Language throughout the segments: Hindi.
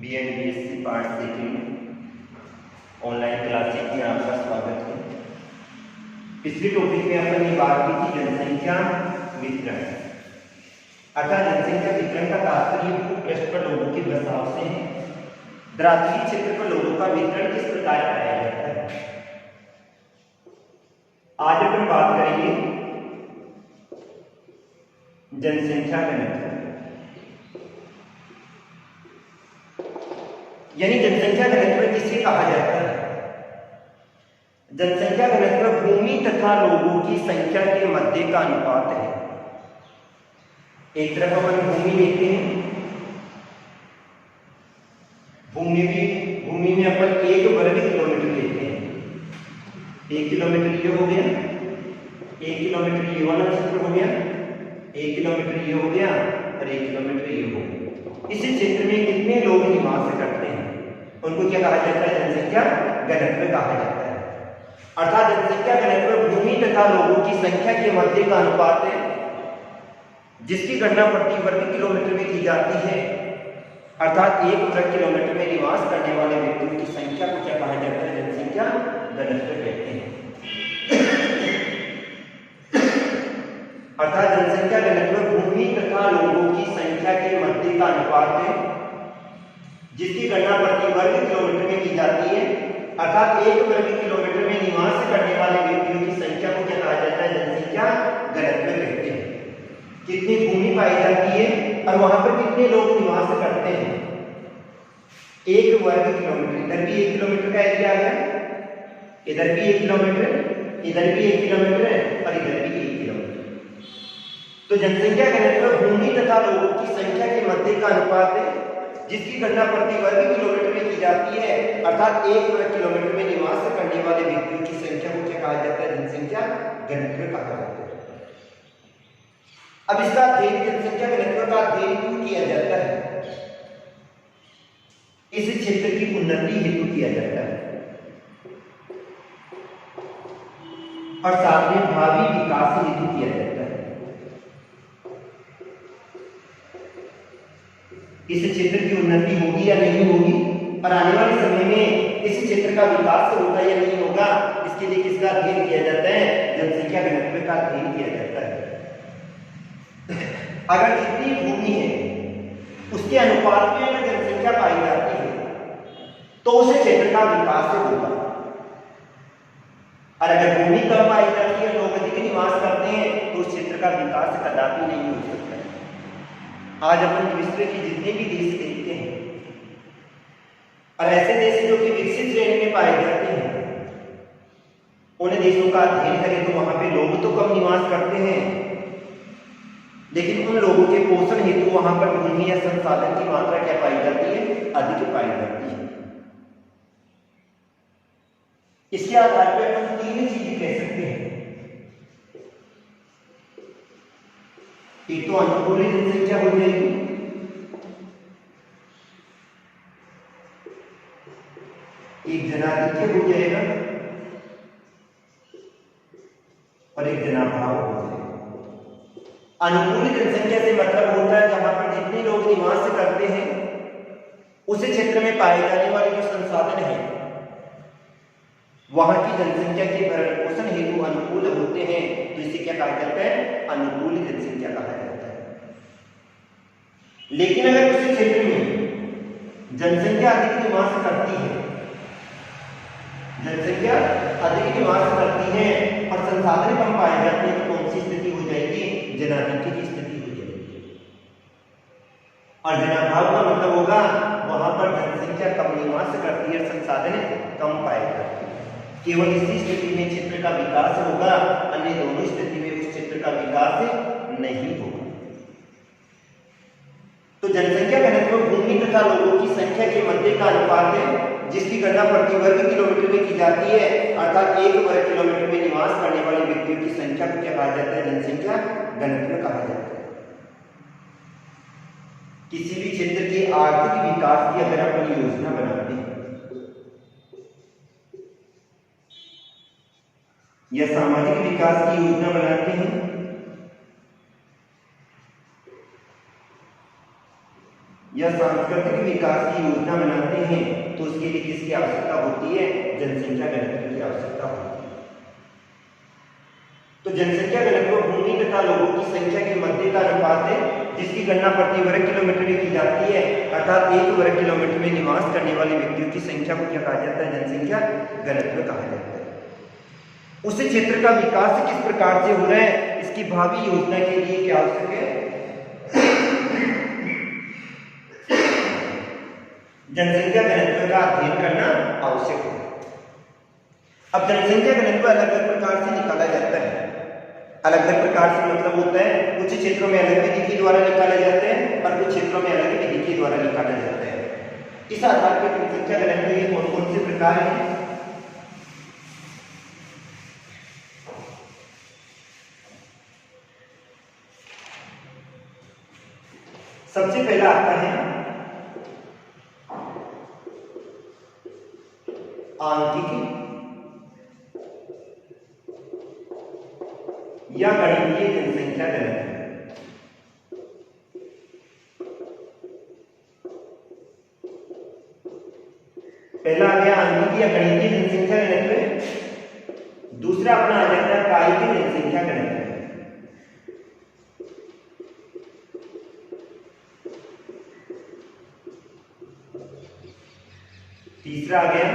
BEd BSc part second online classes में आपका स्वागत है। पिछले टॉपिक में अपन ने बात की थी जनसंख्या वितरण। अतः जनसंख्या वितरण का तात्पर्य भूपृष्ठ पर लोगों के बसाव से द्राक्षी क्षेत्र पर लोगों का वितरण किस प्रकार पाया जाता है। आज अपन बात करेंगे जनसंख्या घनत्व, यानी जनसंख्या घनत्व किसे कहा जाता है। जनसंख्या घनत्व भूमि तथा लोगों की संख्या के मध्य का अनुपात है। एक तरफ अपन भूमि लेते हैं, भूमि में अपन 1 वर्ग किलोमीटर लेते हैं। 1 किलोमीटर ये हो गया, 1 किलोमीटर ये वाला क्षेत्र हो गया, 1 किलोमीटर ये हो गया और 1 किलोमीटर ये हो गया। इसी क्षेत्र में कितने लोग निवास करते हैं उनको क्या कहा जाता है, जनसंख्या घनत्व कहा जाता है। अर्थात जनसंख्या घनत्व भूमि तथा लोगों की संख्या के मध्य का अनुपात है, जिसकी गणना प्रति वर्ग किलोमीटर में की जाती है। अर्थात 1 वर्ग किलोमीटर में निवास करने वाले व्यक्तियों की संख्या को क्या कहा जाता है, जनसंख्या घनत्व कहते हैं। अर्थात जनसंख्या घनत्व भूमि तथा लोगों की संख्या के मध्य का अनुपात है, जिसकी गणना प्रति वर्ग किलोमीटर में की जाती है। अर्थात 1 वर्ग किलोमीटर में निवास करने वाले व्यक्तियों की संख्या को क्या कहा जाता है, जनसंख्या घनत्व कहते हैं। कितनी भूमि पाई जाती है और वहां पर कितने लोग निवास करते हैं। 1 वर्ग किलोमीटर, इधर भी 1 किलोमीटर का एरिया आ गया, इधर भी 1 किलोमीटर, इधर भी 1 किलोमीटर और इधर भी 1 किलोमीटर। तो जनसंख्या घनत्व भूमि तथा लोगों की संख्या के मध्य का अनुपात है, जिसकी गणना प्रति वर्ग किलोमीटर में की जाती है। अर्थात 1 वर्ग किलोमीटर में निवास करने वाले व्यक्तियों की संख्या को क्या कहा जाता है, जनसंख्या घनत्व कहा जाता है। अब इसका अध्ययन, जनसंख्या घनत्व का अध्ययन क्यों किया जाता है, इस क्षेत्र की उन्नति हेतु किया जाता है और साथ में भावी विकास हेतु किया जाता है। इस क्षेत्र की उन्नति होगी या नहीं होगी और आने वाले समय में इस क्षेत्र का विकास होगा या नहीं होगा, इसके लिए किसका अध्ययन किया जाता है, जनसंख्या घनत्व का अध्ययन किया जाता है। अगर जितनी भूमि है उसके अनुपात में अगर जनसंख्या पाई जाती है तो उस क्षेत्र का विकास होगा, और अगर भूमि कम पाई जाती है, लोग अधिक निवास करते हैं, तो उस क्षेत्र का विकास कदापि नहीं हो सकता। आज अपन विश्व के जितने भी देश देखते हैं और ऐसे देश जो कि विकसित श्रेणी में पाए जाते हैं, उन देशों का अध्ययन करें तो वहां पे लोग तो कम निवास करते हैं, लेकिन उन लोगों के पोषण हेतु वहां पर भूमि या संसाधन की मात्रा क्या पाई जाती है, अधिक पाई जाती है। इसके आधार पर हम 3 चीजें कह सकते हैं। एक तो अनुकूल जनसंख्या हो जाएगी, एक जनाधिक्य हो जाएगा और एक जनाभाव हो जाएगा। अनुकूल जनसंख्या से मतलब होता है जहां पर जितने लोग निवास करते हैं उस क्षेत्र में पाए जाने वाले जो संसाधन हैं वहां की जनसंख्या के भरण पोषण हेतु अनुकूल होते हैं, तो इसे क्या कहा जाता है, अनुकूल जनसंख्या कहा जाता है। लेकिन अगर उस क्षेत्र में जनसंख्या अधिक निवास करती है, जनसंख्या अधिक निवास करती है और संसाधन कम पाए जाते हैं, तो कौन सी स्थिति हो जाएगी, जनाधिक्य की स्थिति हो जाएगी। और जनाभाव का मतलब होगा वहां पर जनसंख्या कम निवास करती है, संसाधन कम पाए जाते हैं। केवल इसी स्थिति में क्षेत्र का विकास होगा, अन्य दोनों स्थिति में उस क्षेत्र का विकास नहीं होगा। तो जनसंख्या घनत्व भूमि तथा लोगों की संख्या के मध्य का अनुपात है, जिसकी गणना प्रति वर्ग किलोमीटर में की जाती है। अर्थात 1 वर्ग किलोमीटर में निवास करने वाले व्यक्तियों की संख्या को क्या कहा जाता है, जनसंख्या घनत्व कहा जाता है। किसी भी क्षेत्र के आर्थिक विकास की अगर अपन योजना बनाते हैं या सामाजिक विकास की योजना बनाते हैं, या सांस्कृतिक विकास की योजना बनाते हैं तो उसके लिए किसकी आवश्यकता होती है? जनसंख्या घनत्व की आवश्यकता होती है। तो जनसंख्या घनत्व भूमि तथा लोगों की संख्या के मध्य का अनुपात है जिसकी गणना प्रति वर्ग किलोमीटर में की जाती है, अर्थात 1 वर्ग किलोमीटर में निवास करने वाले व्यक्तियों की संख्या को क्या कहा जाता है? जनसंख्या घनत्व कहा जाता है। उस क्षेत्र का विकास किस प्रकार से हो रहा है, इसकी भावी योजना के लिए क्या आवश्यक है? जनसंख्या घनत्व का अध्ययन करना आवश्यक है। अब जनसंख्या घनत्व अलग अलग प्रकार से निकाला जाता है। अलग अलग प्रकार से मतलब होता है कुछ क्षेत्रों में अलग विधि के द्वारा निकाला जाता है और कुछ क्षेत्रों में अलग विधि के द्वारा निकाला जाता है। इस आधार पर जनसंख्या घनत्व के कौन कौन से प्रकार हैं? सबसे पहला आता है आंकिक या गणितीय जनसंख्या घनत्व। पहला आ गया आंकिक या गणितीय जनसंख्या घनत्व। दूसरा अपना आ जाता है कायिक जनसंख्या घनत्व। तीसरा आ गया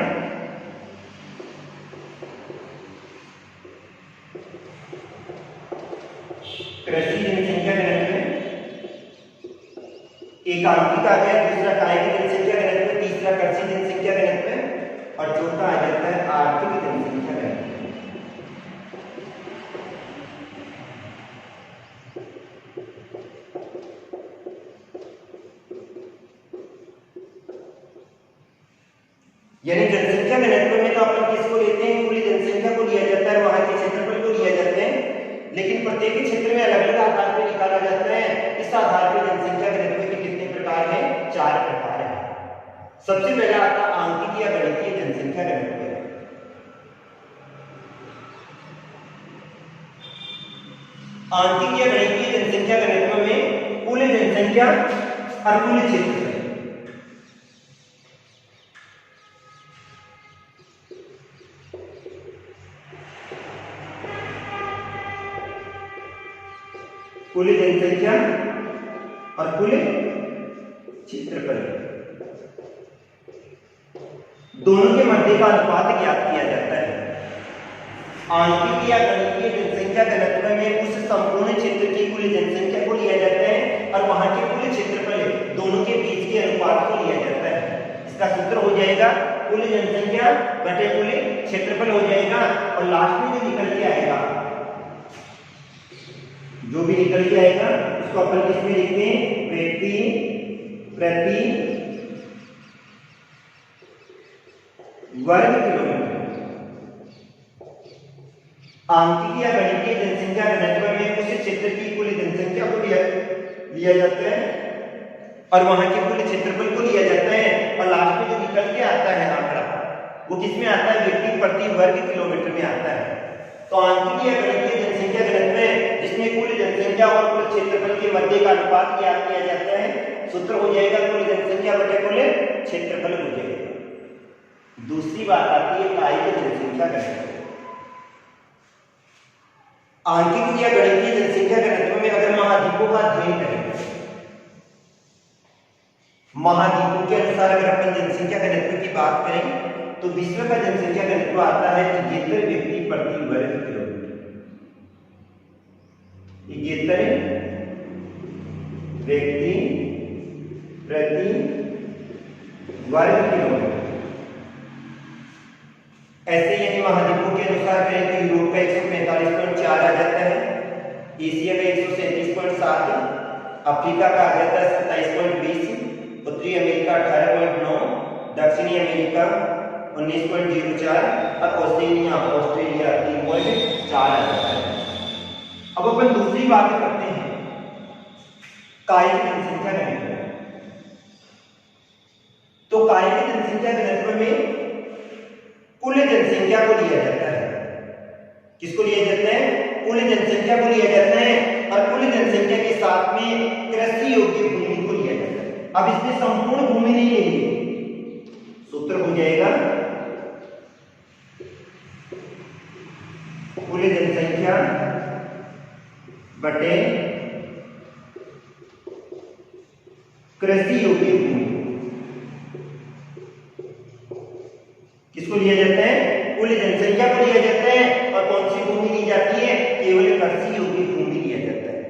कृषि जनसंख्या घनत्व। एक आंकिक आ गया, दूसरा कायिक जनसंख्या घनत्व, तीसरा कृषि जनसंख्या घनत्व और चौथा आ जाता है आर्थिक जनसंख्या घनत्व। यानी जनसंख्या घनत्व में तो अपन किसको लेते हैं? कुल जनसंख्या को लिया जाता है, वहां के क्षेत्रफल को लिया जाते हैं, लेकिन प्रत्येक क्षेत्र में अलग अलग आधार पर निकाला जाता है। इस आधार पर जनसंख्या घनत्व के कितने प्रकार हैं? 4 प्रकार हैं। सबसे पहला आता आंकिक या गणितीय जनसंख्या घनत्व। आंकिक या गणितीय जनसंख्या घनत्व में कुल जनसंख्या और कुल क्षेत्रफल कुल जनसंख्या और कुल क्षेत्रफल दोनों के मध्य का अनुपात ज्ञात किया जाता है। आंकिक या गणितीय जनसंख्या घनत्व में उस संपूर्ण क्षेत्र की कुल जनसंख्या को लिया जाता है और वहां के कुल क्षेत्रफल दोनों के बीच के अनुपात को लिया जाता है। इसका सूत्र हो जाएगा कुल जनसंख्या बटे कुल क्षेत्रफल हो जाएगा और लास्ट में जो निकल के आएगा, जो भी निकल के आएगा उसको अपन किसमें लिखते हैं? व्यक्ति प्रति वर्ग किलोमीटर। आंकिक या गणितीय जनसंख्या घनत्व में उस क्षेत्र की कुल जनसंख्या को लिया जाता है और वहां के कुल क्षेत्रफल को लिया जाता है और लास्ट में जो निकल के आता है आंकड़ा वो किसमें आता है? व्यक्ति प्रति वर्ग किलोमीटर में आता है। तो आंकिक या गणितीय जनसंख्या घनत्व में जिसमें कुल जनसंख्या और कुल क्षेत्रफल के मध्य का अनुपात ज्ञात किया जाता है। सूत्र हो जाएगा कुल जनसंख्या बटे कुल क्षेत्रफल हो जाएगा। दूसरी बात आती है कायिक जनसंख्या घनत्व। आंकिक या गणितीय जनसंख्या घनत्व में अगर महाद्वीपों का अध्ययन करें, महाद्वीपों के अनुसार अगर अपन जनसंख्या घनत्व की बात करें तो विश्व का जनसंख्या घनत्व आता है 73 व्यक्ति प्रति वर्ग किलोमीटर। 73 व्यक्ति प्रति वर्ग किलोमीटर। ऐसे यानी महाद्वीपों के अनुसार करें तो यूरोप का 145.4 आ जाता है, एशिया का 137.7, अफ्रीका का आ जाता है 27.20, उत्तरी अमेरिका 18.9, दक्षिणी अमेरिका 19.04 और ऑस्ट्रेलिया 3.4 आ जाता है। अब अपन दूसरी बात करते हैं कायिक जनसंख्या घनत्व। तो कायिक जनसंख्या घनत्व में कुल जनसंख्या को लिया जाता है। किसको लिया जाता है? कुल जनसंख्या को लिया जाता है और कुल जनसंख्या के साथ में कृषि योग्य भूमि को लिया जाता है। अब इसमें संपूर्ण भूमि नहीं लेंगे, सूत्र हो जाएगा कुल जनसंख्या बटे कृषि योग्य भूमि। किसको लिया जाता है? कुल जनसंख्या को लिया जाता है। और कौन सी भूमि ली जाती है? केवल कृषि योग्य भूमि लिया जाता है।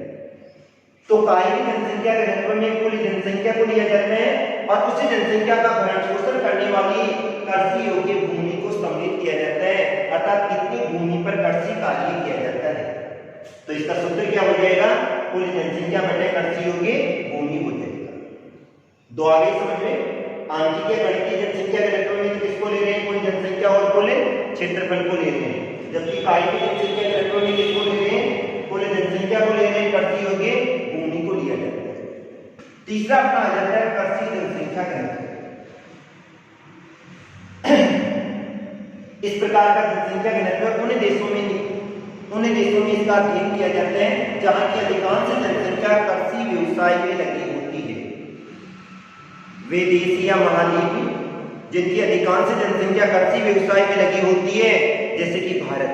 तो कायिक जनसंख्या के घनत्व में कुल जनसंख्या को लिया जाता है और उसी जनसंख्या का भरण पोषण करने वाली कृषि योग्य भूमि को सम्मिलित किया जाता है, अर्थात कितनी भूमि पर कृषि कार्य किया जाता है। तो इसका सूत्र क्या हो जाएगा? कुल जनसंख्या बटे कृषि योग्य भूमि हो जाएगा। दो आगे समझ में, आंशिक या गणितीय जनसंख्या के घनत्व में किसको ले रहे हैं? कुल जनसंख्या और कुल क्षेत्रफल को ले रहे हैं। जबकि कायिक जनसंख्या के घनत्व में किसको ले रहे हैं? कुल जनसंख्या को ले रहे हैं, कृषि योग्य भूमि को लिया जाता है। तीसरा अपना आ जाता है कृषि जनसंख्या घनत्व। इस प्रकार का जनसंख्या घनत्व उन देशों में इसका अध्ययन किया जाता है जहां की अधिकांश जनसंख्या कृषि व्यवसाय में लगी होती है। वे देश या महाद्वीप जिनकी अधिकांश जनसंख्या कृषि व्यवसाय में लगी होती है, जैसे कि भारत,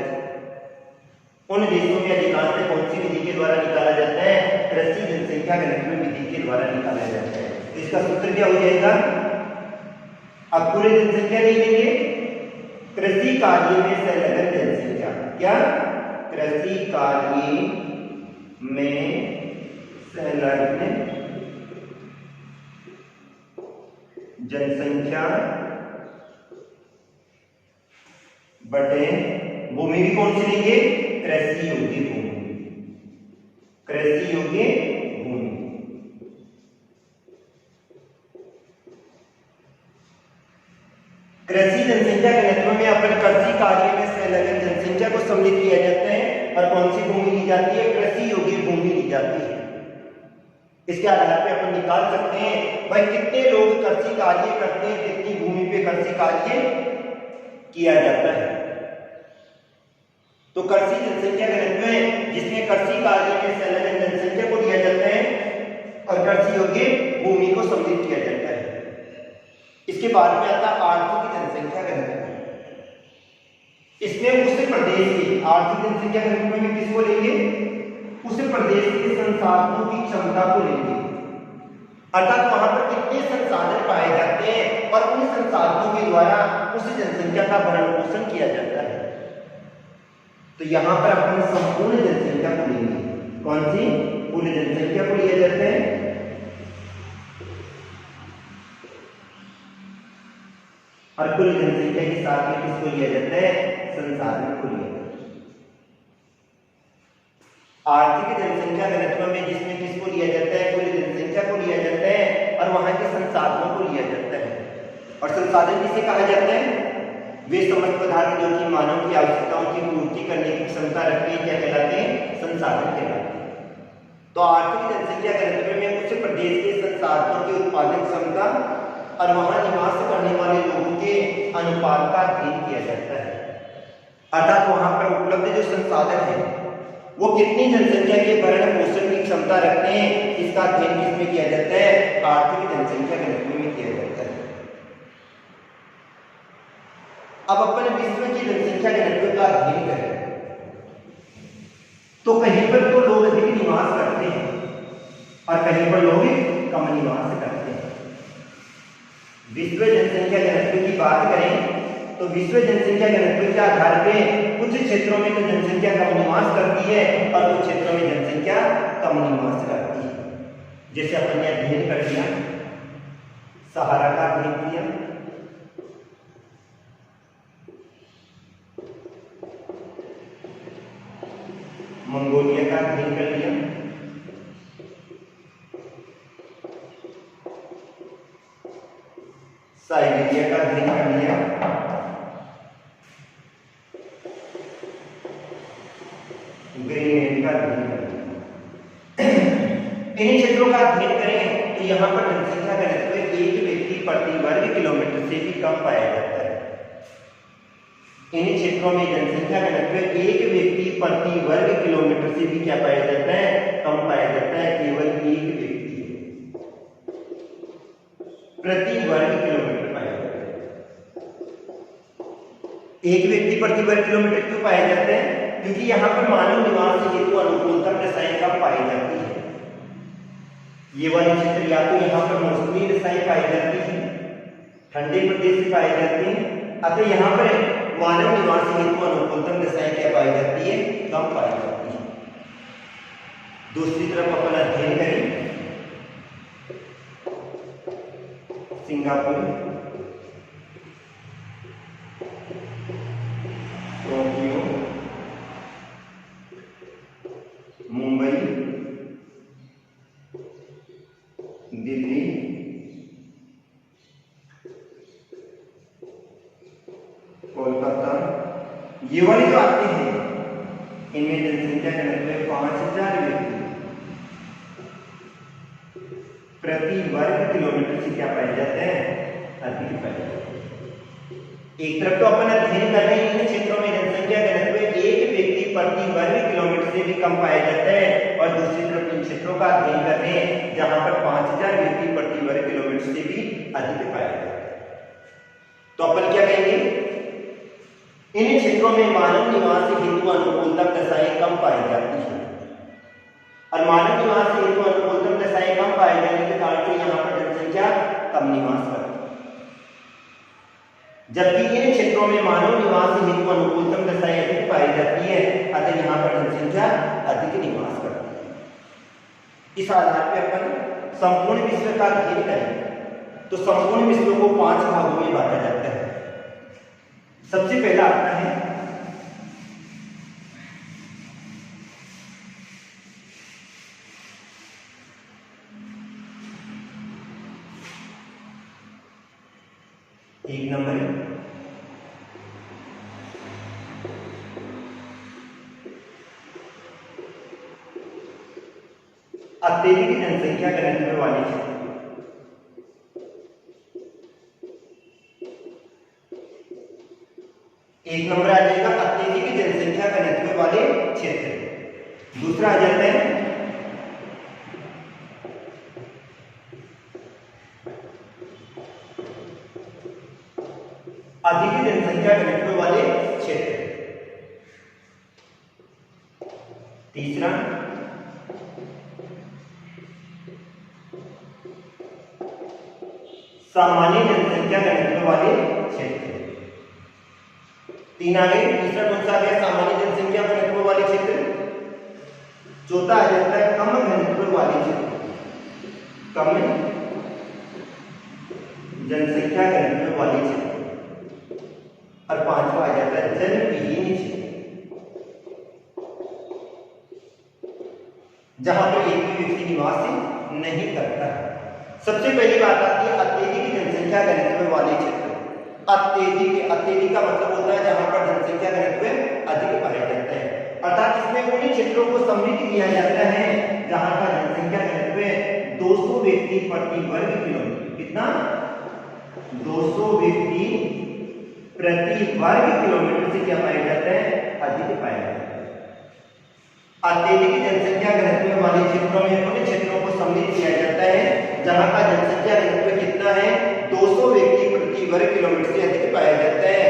उन देशों में अधिकांश कौन सी विधि के द्वारा निकाला जाता है? कृषि जनसंख्या घनत्व विधि के द्वारा निकाला जाता है। इसका सूत्र क्या हो जाएगा? अब कुल जनसंख्या नहीं लेंगे, कृषि कार्य में संलग्न जनसंख्या। क्या? कृषि कार्य में संलग्न जनसंख्या बटे भूमि भी कौन सी लेंगे? कृषि योग्य भूमि। कृषि योग्य भूमि। कृषि जनसंख्या घनत्व में अपन कृषि कार्य में संलग्न जनसंख्या को सम्मिलित किया जाता है और कौन सी भूमि ली जाती है? कृषि योग्य भूमि ली जाती है। इसके आधार पे अपन निकाल सकते हैं भाई कितने लोग कृषि कार्य करते हैं, कितनी भूमि पे कृषि कार्य किया जाता है। तो कृषि जनसंख्या घनत्व है जिसमें कृषि कार्य में संलग्न जनसंख्या को लिया जाता है और कृषि योग्य भूमि को सम्मिलित किया जाता है। इसके बाद में आता है आर्थिक जनसंख्या घनत्व। इसमें उस प्रदेश की आर्थिक जनसंख्या घनत्व में किसको लेंगे? उस प्रदेश के संसाधनों की क्षमता को लेंगे, अर्थात वहां पर कितने संसाधन पाए जाते हैं और उन संसाधनों के द्वारा उस जनसंख्या का भरण पोषण किया जाता है। तो यहां पर अपन संपूर्ण जनसंख्या को लेंगे। कौन सी? कुल जनसंख्या को लिया जाता है और कुल जनसंख्या के साथ में किसको लिया जाता है? संसाधन को लिया जाता है। आर्थिक जनसंख्या घनत्व में जिसमें किसको लिया जाता है? कुल जनसंख्या को लिया जाता है और वहां के संसाधनों को लिया जाता है। और संसाधन किसे कहा जाता है? वे समस्त पदार्थ जो कि मानव की आवश्यकताओं की पूर्ति करने की क्षमता रखते हैं, क्या कहलाते हैं? संसाधन कहलाते हैं। तो आर्थिक जनसंख्या घनत्व में उस प्रदेश के संसाधनों की उत्पादन क्षमता और वहां निवास करने वाले लोगों के अनुपात का अध्ययन किया जाता है, अर्थात वहां पर उपलब्ध जो संसाधन है वो कितनी जनसंख्या के भरण पोषण की क्षमता रखते हैं, इसका अध्ययन किसमें किया जाता है? आर्थिक जनसंख्या घनत्व में किया जाता है। अब अपन विश्व की जनसंख्या घनत्व का अध्ययन करें तो कहीं पर तो लोग अधिक निवास करते हैं और कहीं पर लोग कम निवास करते हैं। विश्व जनसंख्या घनत्व की बात करें तो विश्व जनसंख्या घनत्व के आधार पे कुछ क्षेत्रों में तो जनसंख्या कम निवास करती है और कुछ क्षेत्रों में जनसंख्या कम निवास करती है। जैसे अपन ने अध्ययन कर लिया, सहारा का अध्ययन किया, मंगोलिया का अध्ययन कर लिया, साइबेरिया का अध्ययन कर लिया, ग्रीनलैंड का अध्ययन कर लिया। इन्हीं क्षेत्रों का अध्ययन करें तो यहाँ पर जनसंख्या घनत्व एक व्यक्ति प्रति वर्ग किलोमीटर से भी कम पाया जाता है। इन्हीं क्षेत्रों में जनसंख्या घनत्व एक व्यक्ति प्रति वर्ग किलोमीटर से भी क्या पाया जाता है? कम पाया जाता है, केवल एक व्यक्ति। एक व्यक्ति प्रति वर्ग किलोमीटर क्यों पाए जाते हैं? क्योंकि यहाँ पर मानव निवास हेतु अनुकूलतम दशाएं कम पाई जाती है। ये वाली क्षेत्र या तो यहाँ पर मौसमी दशाएं पाई जाती है, ठंडे प्रदेश से पाई जाती है, अतः यहाँ पर मानव निवास हेतु अनुकूलतम दशाएं क्या पाई जाती है? कम पाई जाती है। दूसरी तरफ अपन अध्ययन करें सिंगापुर, टोक्यो, मुंबई, दिल्ली, कोलकाता, ये वाले जो आते हैं इनमें जनसंख्या घनत्व 5000 व्यक्ति प्रति वर्ग किलोमीटर से क्या पाए जाते हैं? अधिक पाए जाते हैं। एक तरफ तो अपन अध्ययन कर रहे हैं इन क्षेत्रों में जनसंख्या घनत्व एक व्यक्ति प्रति वर्ग किलोमीटर से भी कम पाया जाता है, और दूसरी तरफ इन क्षेत्रों का अध्ययन कर रहे हैं जहां पर 5000 व्यक्ति प्रति वर्ग किलोमीटर से भी अधिक पाया जाता है। तो अपन क्या कहेंगे? इन क्षेत्रों में मानव निवास हेतु अनुकूलतम दशाएं कम पाई जाती है, और मानव निवास हेतु अनुकूलतम दशाएं कम पाए जाने के कारण से यहाँ पर जनसंख्या कम निवास करती है, जबकि इन क्षेत्रों में मानव निवास हेतु अनुकूलतम दशाएं अधिक पाई जाती है, अतः यहाँ पर जनसंख्या अधिक निवास करती है। इस आधार पर अपन संपूर्ण विश्व का अध्ययन करें तो संपूर्ण विश्व को 5 भागों में बांटा जाता है। सबसे पहला आता है एक नंबर अत्यधिक जनसंख्या घनत्व वाले क्षेत्र। एक नंबर आ जाएगा अत्यधिक जनसंख्या घनत्व वाले क्षेत्र। दूसरा आ जाता है अधिक जनसंख्या घनत्व वाले क्षेत्र। तीसरा सामान्य जनसंख्या घनत्व वाले क्षेत्र। 3 आ गए। तीसरा कौन सा आ गया? सामान्य जनसंख्या घनत्व वाले क्षेत्र। चौथा आ जाता है कम घनत्व वाले क्षेत्र, कम जनसंख्या घनत्व वाले क्षेत्र। और 5वां आ जाता है जनविहीन क्षेत्र, जहां पर एक भी व्यक्ति निवास नहीं करता है। सबसे पहली बात आती है अत्यधिक जनसंख्या घनत्व वाले क्षेत्र। अत्यधिक, अत्यधिक का मतलब होता है जहां पर जनसंख्या घनत्व अधिक पाया जाता है, अर्थात इसमें उन क्षेत्रों को सम्मिलित किया जाता है जहां का जनसंख्या घनत्व 200 व्यक्ति प्रति वर्ग किलोमीटर। कितना? 200 व्यक्ति प्रति वर्ग किलोमीटर से क्या पाया जाता है? अधिक पाया जाता है। अत्यधिक जनसंख्या घनत्व वाले क्षेत्रों में उन क्षेत्रों को सम्मिलित किया जाता है जहां का जनसंख्या घनत्व कितना है? 200 व्यक्ति प्रति वर्ग किलोमीटर से अधिक पाया जाता है,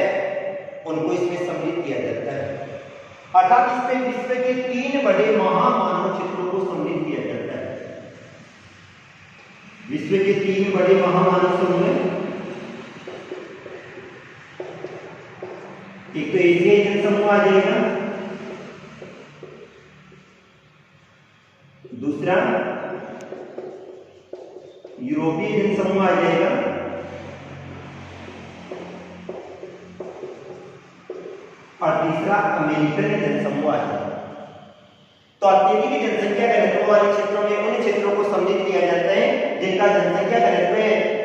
उनको इसमें सम्मिलित किया जाता है। अर्थात इसमें विश्व के 3 बड़े महामानव क्षेत्रों को सम्मिलित किया जाता है। विश्व के 3 बड़े महामानव समूह, एक तो एशियाई जनसमूह आ जाएगा, दूसरा यूरोपीय जनसमूह आ जाएगा, और तीसरा अमेरिकन जनसमूह आ जाएगा। तो अत्यधिक जनसंख्या घनत्व वाले क्षेत्रों में उन क्षेत्रों को सम्मिलित किया जाता है जिनका जनसंख्या घनत्व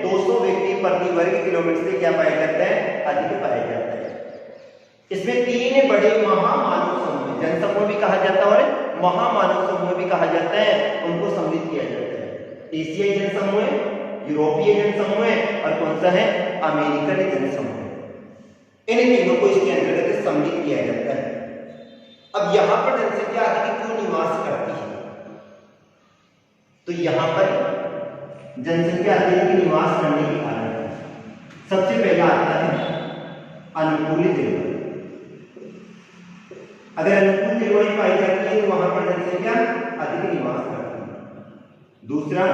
200 व्यक्ति प्रति वर्ग किलोमीटर से क्या पाया जाता है? अधिक पाया जाता है। इसमें 3 बड़े महामानव समूह, जनसमूह भी कहा जाता है और महामानव समूह भी कहा जाता है, उनको सम्मिलित किया जाता है। एशियाई जनसमूह, यूरोपीय जनसमूह और कौन सा है? अमेरिकन जनसमूह। इन तीनों को इसके अंतर्गत सम्मिलित किया जाता है। अब यहां पर जनसंख्या अधिक क्यों निवास करती है? तो यहां पर जनसंख्या अधिक निवास करने के कारण सबसे पहला आता है अनुकूलित जलवायु। अगर अनुकूल जलवायु पाई जाती है तो वहां पर जनसंख्या अधिक निवास करती है। दूसरा,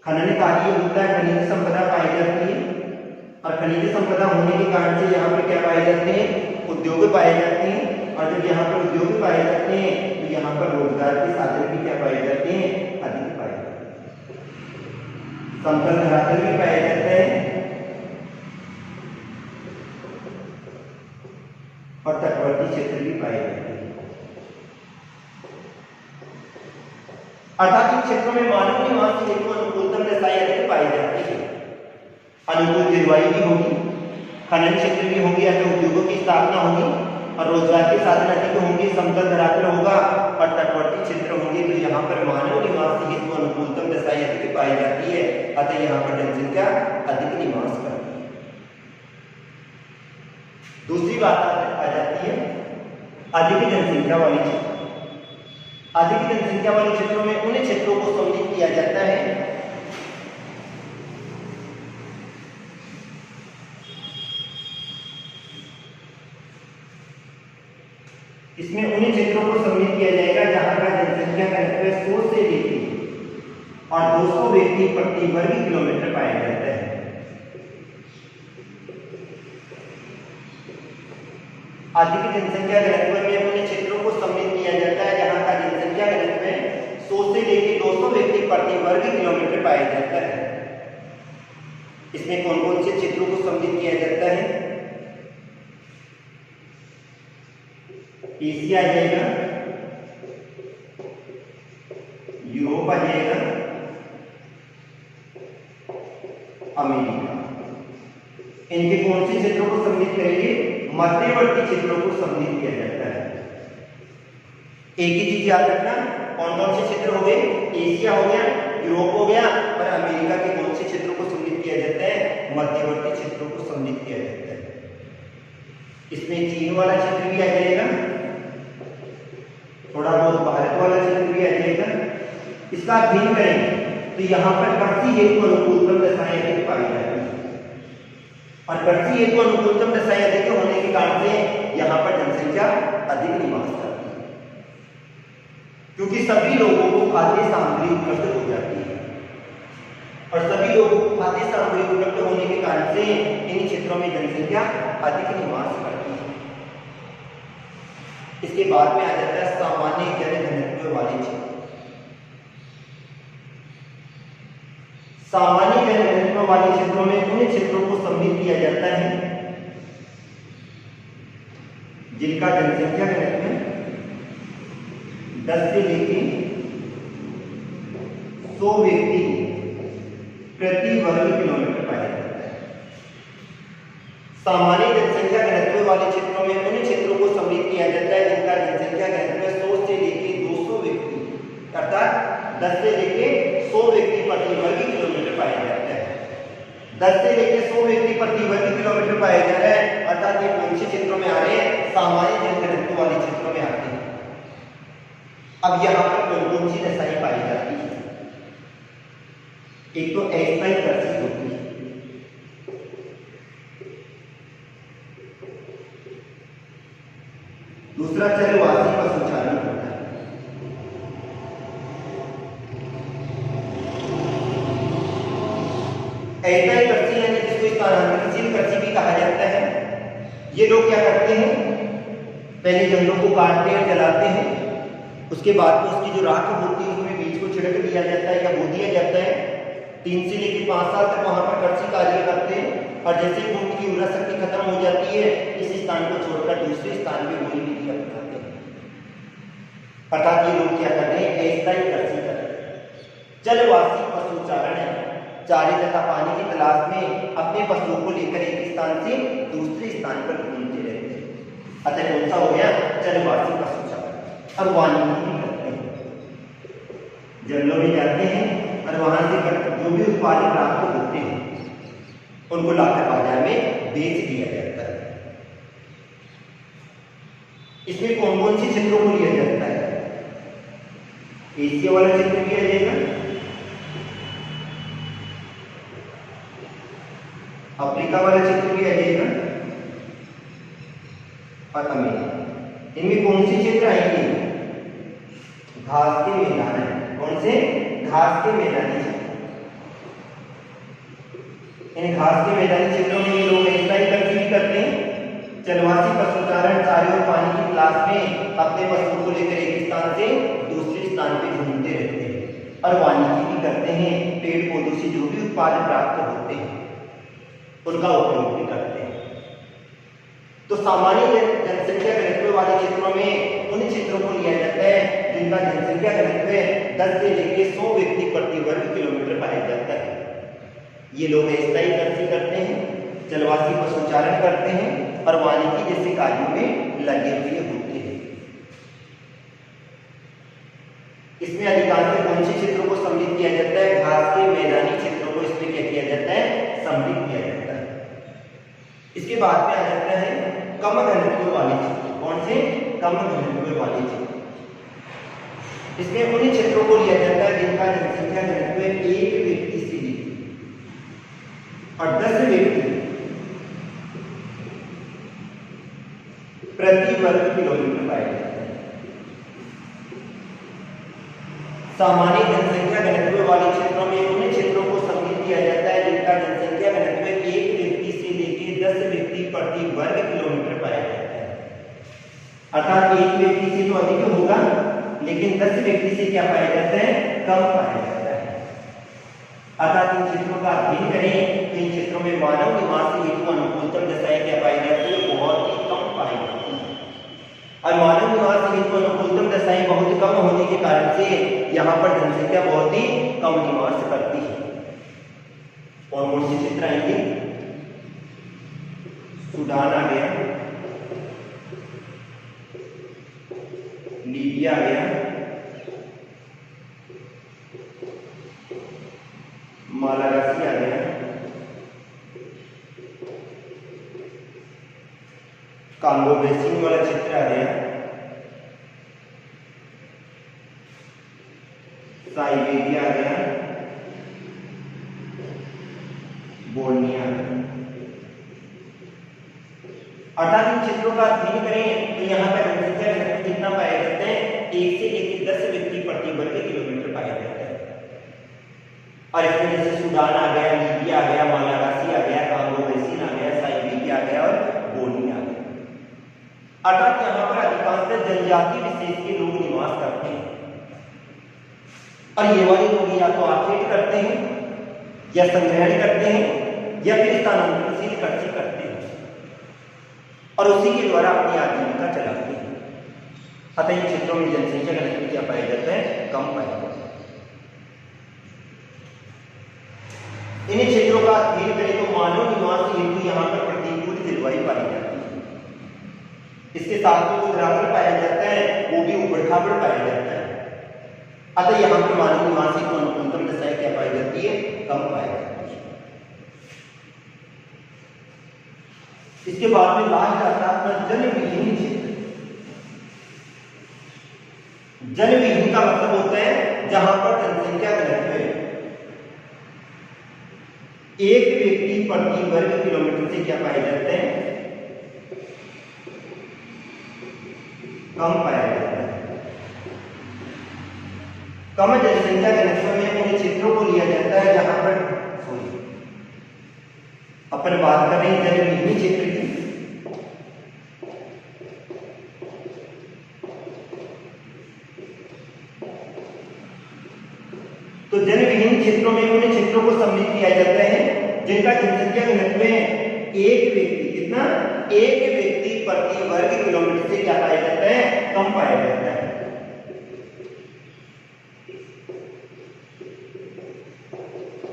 खनन कार्य होता है, खनिज संपदा पाई जाती है और खनिज संपदा होने के कारण से यहाँ पर क्या पाए जाते हैं, उद्योग पाए जाते हैं। और जब यहाँ पर उद्योग पाए जाते हैं तो यहाँ पर रोजगार के साधन भी क्या पाए जाते हैं, अधिक पाए जाते हैं। समतल धरातल भी पाए जाते हैं और तटवर्ती क्षेत्र भी पाए जाते हैं। अर्थात इन क्षेत्रों में मानव निवास हेतु अनुकूलतम दशाएं अधिक पाई जाती है। अनुकूल जलवायु भी होगी, खनन क्षेत्र भी होंगे, या तो उद्योगों की स्थापना होगी और रोजगार के साधन अधिक होंगे, समतल धरातल होगा और तटवर्ती क्षेत्र होंगे, तो यहाँ पर मानव निवास हेतु अनुकूलतम दशाएं अधिक पाई जाती है। अतः यहाँ पर जनसंख्या अधिक निवास करती है। दूसरी बात आ जाती है अधिक जनसंख्या वाले क्षेत्र। अधिक जनसंख्या वाले क्षेत्रों में उन क्षेत्रों को सम्मिलित किया जाता है इसमें उन्हीं क्षेत्रों को सम्मिलित किया जाएगा जहां का जनसंख्या घनत्व 100 से लेकर और 200 व्यक्ति प्रति वर्ग किलोमीटर पाया जाता है। अधिक जनसंख्या घनत्व में उन्हीं क्षेत्रों को सम्मिलित किया जाता है जहां का जनसंख्या घनत्व 100 से लेकर 200 व्यक्ति प्रति वर्ग किलोमीटर पाया जाता है। इसमें कौन कौन से क्षेत्रों को सम्मिलित किया जाता है? एशिया आ जाएगा, यूरोप आ जाएगा, अमेरिका। इनके कौन से क्षेत्रों को सम्मिलित करेंगे? मध्यवर्ती क्षेत्रों को सम्मिलित किया जाता है। एक ही चीज याद रखना, कौन कौन से क्षेत्र हो गए? एशिया हो गया, यूरोप हो गया और अमेरिका के कौन से क्षेत्रों को सम्मिलित किया जाता है? मध्यवर्ती क्षेत्रों को सम्मिलित किया जाता है। इसमें चीन वाला क्षेत्र भी आ जाएगा, थोड़ा बहुत भारत वाला क्षेत्र भी आ जाएगा। इसका अध्ययन करें तो यहाँ पर कृषि हेतु अनुकूलतम दशाएं अधिक पाई जाती है और कृषि हेतु अनुकूलतम दशाएं अधिक होने के कारण से यहाँ पर जनसंख्या अधिक निवास करती है, क्योंकि सभी लोगों को खाद्य सामग्री उपलब्ध हो जाती है और सभी लोगों को खाद्य सामग्री उपलब्ध होने के कारण से इन क्षेत्रों में जनसंख्या अधिक निवास करती है। इसके बाद में आ जाता है सामान्य जन घनत्व वाले क्षेत्र। सामान्य जन घनत्व वाले क्षेत्रों में उन क्षेत्रों को सम्मिलित किया जाता है जिनका जनसंख्या घनत्व 10 से लेकर 100 व्यक्ति प्रति वर्ग किलोमीटर पाया जाता है। सामान्य जनसंख्या घनत्व वाले क्षेत्रों में उन क्षेत्रों को सम्मिलित किया जाता है जिनका जनसंख्या घनत्व 100 से लेकर 200 व्यक्ति अर्थात 10 से लेकर 100 व्यक्ति प्रति वर्ग किलोमीटर पाया जाता है। 10 से लेकर 100 व्यक्ति प्रति वर्ग किलोमीटर पाया जा रहा है, अर्थात ये कौन से क्षेत्रों में आ रहे हैं? सामान्य जन घनत्व वाले क्षेत्रों में आते हैं। अब यहाँ पर कौन कौन सी दशाएं पाई जाती है? एक तो अस्थायी कृषि होती है, दूसरा चरवासी पशुचारण होता है, अस्थायी कृषि यानी जिसको स्थानांतरित कृषि भी कहा जाता है। ये लोग क्या करते हैं? पहले जंगलों को काटते हैं, जलाते हैं, उसके बाद में उसकी जो राख होती है उसमें बीज को छिड़क दिया जाता है या बो दिया जाता है। 3 से लेकर 5 साल तक वहां पर कृषि कार्य करते हैं और जैसे ही भूमि की उर्वरा शक्ति खत्म हो जाती है इस स्थान को छोड़कर दूसरे स्थान पे वही विधि अपनाते हैं। अर्थात ये लोग क्या कर रहे हैं? अस्थायी कृषि कर रहे हैं। जलवासी पशुचारण है, चारे तथा पानी की तलाश में अपने पशुओं को लेकर एक स्थान से दूसरे स्थान पर घूमते रहते हैं। अतः कौन सा हो गया? जलवासी पशुचारण। और वानिकी भी करते हैं, जंगलों में जाते हैं और वहां से जो भी उत्पाद प्राप्त होते हैं उनको लाकर बाजार में बेच दिया जाता है। इसमें कौन कौन से क्षेत्रों को लिया जाता है? एशिया वाला क्षेत्र लिया जाएगा, अफ्रीका वाला क्षेत्र लिया जाएगा और अमेरिका। इनमें कौन से क्षेत्र आएंगे? घास के मैदान है। कौन से? घास के मैदानी क्षेत्र। इन घास के मैदानी क्षेत्रों में ये लोग ऐसा ही करते हैं, चलवासी पशुचारण चारे और पानी की तलाश में अपने पशुओं को लेकर एक स्थान से दूसरे स्थान पे घूमते रहते हैं और वानिकी भी करते हैं। पेड़ पौधों से जो भी उत्पाद प्राप्त होते हैं उनका उपयोग भी करते हैं। तो सामान्य जनसंख्या घनत्व वाले क्षेत्रों में उन क्षेत्रों को लिया जाता है जिनका जनसंख्या घनत्व 10 से लेकर 100 व्यक्ति प्रति वर्ग किलोमीटर पाया जाता है। ये लोग स्थायी कृषि करते हैं, जलवासी पशुचारण करते हैं और वानिकी जैसे कार्यों में लगे हुए होते हैं। इसमें अधिकांश कौन से क्षेत्रों को सम्मिलित किया जाता है? घास के मैदानी क्षेत्रों को इसमें क्या किया जाता है? सम्मिलित किया जाता है। इसके बाद में आ जाता है कम घनत्व वाले क्षेत्र। कौन से? कम घनत्व वाले क्षेत्र। इसमें उन क्षेत्रों को लिया जाता है जिनका जनसंख्या घनत्व 1 व्यक्ति से और 10 व्यक्ति प्रति वर्ग किलोमीटर पाया जाता है। सामान्य जनसंख्या घनत्व वाले क्षेत्रों में उन क्षेत्रों को सम्मिलित किया जाता है जिनका जनसंख्या घनत्व 1 व्यक्ति से लेकर 10 व्यक्ति प्रति वर्ग किलोमीटर पाया जाता है। अर्थात 1 व्यक्ति से तो अधिक होगा, लेकिन 10 व्यक्ति से क्या पाया जाता है? कम पाया जाता है। अर्थात इन क्षेत्रों का अध्ययन करें तो इन क्षेत्रों में मानव निवास हेतु अनुकूलतम दशाएं क्या पाई जाती है? बहुत ही कम पाई जाती है। और मानव निवास हेतु अनुकूलतम दशाएं बहुत कम होने के कारण से यहाँ पर जनसंख्या बहुत ही कम निवास करती है। और कौन से क्षेत्र आएंगे? सूडान आ गया, लीबिया आ गया, मालागासी आ गया, कांगो बेसिन वाला क्षेत्र आ गया, साइबेरिया आ गया, बोर्निया। अर्थात इन क्षेत्रों का अध्ययन करें तो यहाँ पर जनसंख्या घनत्व कितना पाया जाता है? 1 से लेकर 10 व्यक्ति प्रति वर्ग किलोमीटर पाया जाता है। और इसमें जैसे सूडान आ गया, लीबिया आ गया, मालागासी आ गया, कांगो बेसिन आ गया, साइबेरिया आ गया और बोर्निया आ गया। अर्थात यहाँ पर अधिकांश जनजाति विशेष के लोग निवास करते हैं और ये वाले लोग या तो आखेट करते हैं या संग्रहण करते हैं या फिर स्थानांतरित कृषि करते हैं और उसी के द्वारा अपनी आजीविका चलाते हैं। अतः इन क्षेत्रों में जनसंख्या घनत्व क्या पाया जाता है? कम पाया जाता है। इन क्षेत्रों का अध्ययन करें तो मानव निवास हेतु यहाँ पर प्रतिकूल जलवायु पाई जाती है। इसके साथ में जो द्रावण पाया जाता है वो भी उबड़-खाबड़ पाया जाता है। अतः यहाँ पर मानव निवास हेतु अनुकूलतम दशाएं क्या पाई जाती है? कम पाई जाती है। इसके बाद में लास्ट आता है जलविहीन क्षेत्र। जलविहीन का मतलब होता है जहां पर जनसंख्या घनत्व 1 व्यक्ति प्रति वर्ग किलोमीटर से क्या पाए जाते हैं? कम पाया जाता है। कम जनसंख्या घनत्व में उन क्षेत्रों को लिया जाता है जहां पर अपन बात कर रहे हैं जलविहीन क्षेत्र की। तो जलविहीन क्षेत्रों में उन क्षेत्रों को सम्मिलित किया जाता है जिनका जनसंख्या घनत्व 1 व्यक्ति कितना? 1 व्यक्ति प्रति वर्ग किलोमीटर से क्या पाया जाता है? कम पाया जाता है।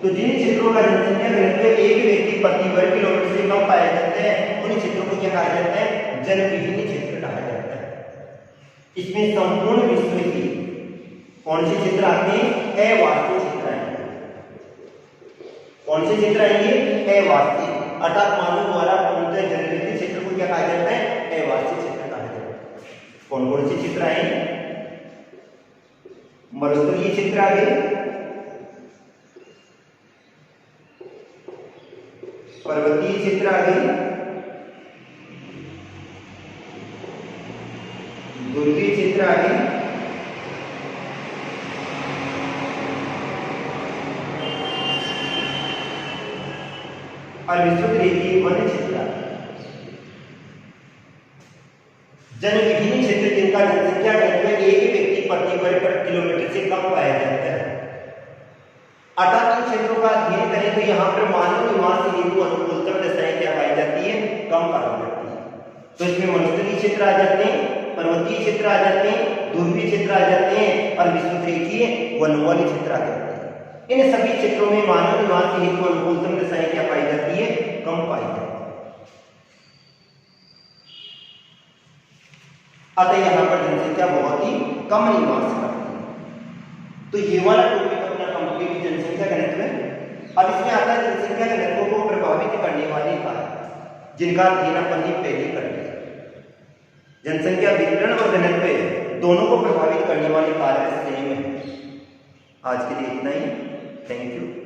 तो जिन क्षेत्रों का जनसंख्या घनत्व 1 व्यक्ति प्रति वर्ग किलोमीटर से कम पाया जाता है उन क्षेत्रों को क्या कहा जाता है? जलविहीन क्षेत्र कहा जाता है। इसमें संपूर्ण विश्व की कौन से क्षेत्र आते हैं? अवासीय क्षेत्र आएंगे। कौन से क्षेत्र आएंगे? अवासीय। अर्थात मानव द्वारा पूर्णतः जलविहीन क्षेत्र को क्या कहा जाता है? अवासीय क्षेत्र कहा जाता है। कौन कौन से क्षेत्र आएंगे? मरुस्थलीय क्षेत्र आ गए, पर्वतीय क्षेत्र आ गई, और विस्तृत रेखीय वन क्षेत्र आता है। विभिन्न क्षेत्र जिनका जनसंख्या घनत्व एक व्यक्ति प्रति वर्ग किलोमीटर से कम पाया जाता है। अर्थात इन क्षेत्रों का अध्ययन करें तो यहाँ पर मानव निवास हेतु अनुकूलतम दशाएं क्या पाई जाती है, कम पाई जाती है। तो इसमें मरुस्थलीय क्षेत्र आ जाते हैं, पर्वतीय क्षेत्र आ जाते हैं, ध्रुवीय क्षेत्र आ जाते हैं और विस्तृत रेखीय वन वाले क्षेत्र आ जाते हैं। इन सभी क्षेत्रों में मानव निवास हेतु अनुकूलतम दशाएं क्या पाई जाती है, कम पाई जाती है। अतः यहाँ पर जनसंख्या बहुत ही कम निवास करती है। तो ये वाला टॉपिक अपना कंप्लीट जनसंख्या घनत्व है। अब इसमें आता है जनसंख्या घनत्व को प्रभावित करने वाले कारक, जिनका अध्ययन अपन ने पहले कर लिया। जनसंख्या वितरण और घनत्व दोनों को प्रभावित करने वाले कारक सेम है। आज के लिए इतना ही। Thank you.